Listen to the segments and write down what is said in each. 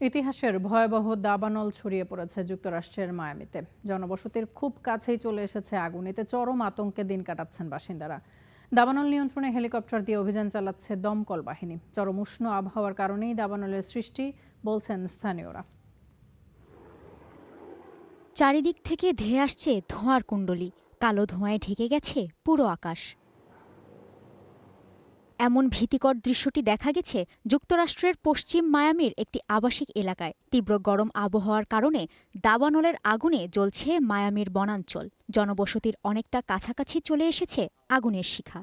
ইতিহাসের ভয়াবহ দাবানল ছড়িয়ে পড়েছে যুক্তরাষ্ট্রের মায়ামিতে। জনবসতির খুব কাছেই চলে এসেছে আগুন। এতে চরম আতঙ্কে দিন কাটাচ্ছেন বাসিন্দারা। দাবানল নিয়ন্ত্রণে হেলিকপ্টার দিয়ে অভিযান চালাচ্ছে দমকল বাহিনী। চরম উষ্ণ আবহাওয়ার কারণেই দাবানলের সৃষ্টি বলছেন স্থানীয়রা। চারিদিক থেকে ধেয়ে আসছে ধোঁয়ার কুণ্ডলী, কালো ধোঁয়ায় ঢেকে গেছে পুরো আকাশ। এমন ভীতিকর দৃশ্যটি দেখা গেছে যুক্তরাষ্ট্রের পশ্চিম মায়ামির একটি আবাসিক এলাকায়। তীব্র গরম আবহাওয়ার কারণে দাবানলের আগুনে জ্বলছে মায়ামির বনাঞ্চল। জনবসতির অনেকটা কাছাকাছি চলে এসেছে আগুনের শিখা।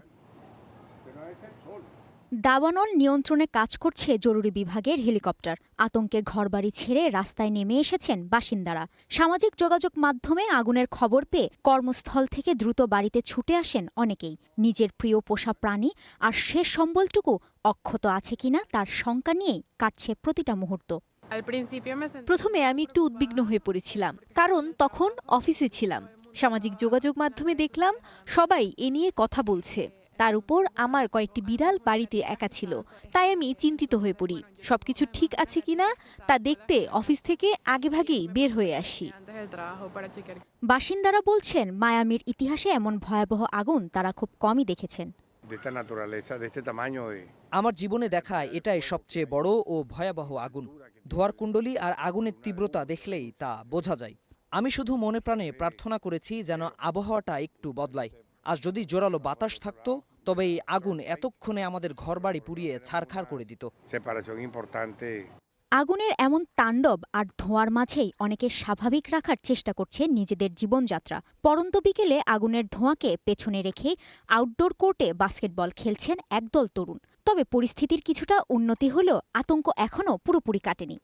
দাবানল নিয়ন্ত্রণে কাজ করছে জরুরি বিভাগের হেলিকপ্টার। আতঙ্কে ঘরবাড়ি ছেড়ে রাস্তায় নেমে এসেছেন বাসিন্দারা। সামাজিক যোগাযোগ মাধ্যমে আগুনের খবর পেয়ে কর্মস্থল থেকে দ্রুত বাড়িতে ছুটে আসেন অনেকেই। নিজের প্রিয় পোষা প্রাণী আর শেষ সম্বলটুকু অক্ষত আছে কিনা তার শঙ্কা নিয়েই কাটছে প্রতিটা মুহূর্ত। প্রথমে আমি একটু উদ্বিগ্ন হয়ে পড়েছিলাম, কারণ তখন অফিসে ছিলাম। সামাজিক যোগাযোগ মাধ্যমে দেখলাম সবাই এ নিয়ে কথা বলছে। তার উপর আমার কয়েকটি বিড়াল বাড়িতে একা ছিল, তাই আমি চিন্তিত হয়ে পড়ি। সবকিছু ঠিক আছে কিনা তা দেখতে অফিস থেকে আগেভাগেই বের হয়ে আসি। বাসিন্দারা বলছেন, মায়ামির ইতিহাসে এমন ভয়াবহ আগুন তারা খুব কমই দেখেছেন। আমার জীবনে দেখা এটাই সবচেয়ে বড় ও ভয়াবহ আগুন। ধোঁয়ার কুণ্ডলী আর আগুনের তীব্রতা দেখলেই তা বোঝা যায়। আমি শুধু মনে প্রাণে প্রার্থনা করেছি যেন আবহাওয়াটা একটু বদলায়। আর যদি জোরালো বাতাস থাকতো তবে এই আগুন এতক্ষণে আমাদের ঘরবাড়ি পুড়িয়ে ছারখার করে দিত। আগুনের এমন তাণ্ডব আর ধোঁয়ার মাঝেই অনেকে স্বাভাবিক রাখার চেষ্টা করছে নিজেদের জীবনযাত্রা। পরন্ত বিকেলে আগুনের ধোঁয়াকে পেছনে রেখে আউটডোর কোর্টে বাস্কেটবল খেলছেন একদল তরুণ। তবে পরিস্থিতির কিছুটা উন্নতি হলেও আতঙ্ক এখনও পুরোপুরি কাটেনি।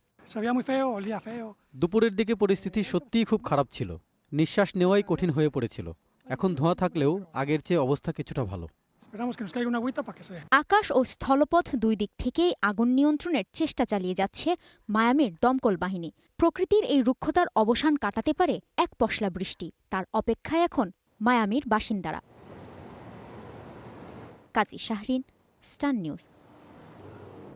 দুপুরের দিকে পরিস্থিতি সত্যিই খুব খারাপ ছিল। নিঃশ্বাস নেওয়াই কঠিন হয়ে পড়েছিল। এখন ধোঁয়া থাকলেও আগের চেয়ে অবস্থা কিছুটা ভালো। আকাশ ও স্থলপথ দুই দিক থেকেই আগুন নিয়ন্ত্রণের চেষ্টা চালিয়ে যাচ্ছে মায়ামির দমকল বাহিনী। প্রকৃতির এই রুক্ষতার অবসান কাটাতে পারে এক পশলা বৃষ্টি। তার অপেক্ষায় এখন মায়ামির বাসিন্দারা। কাজী শাহরিন, স্টার নিউজ।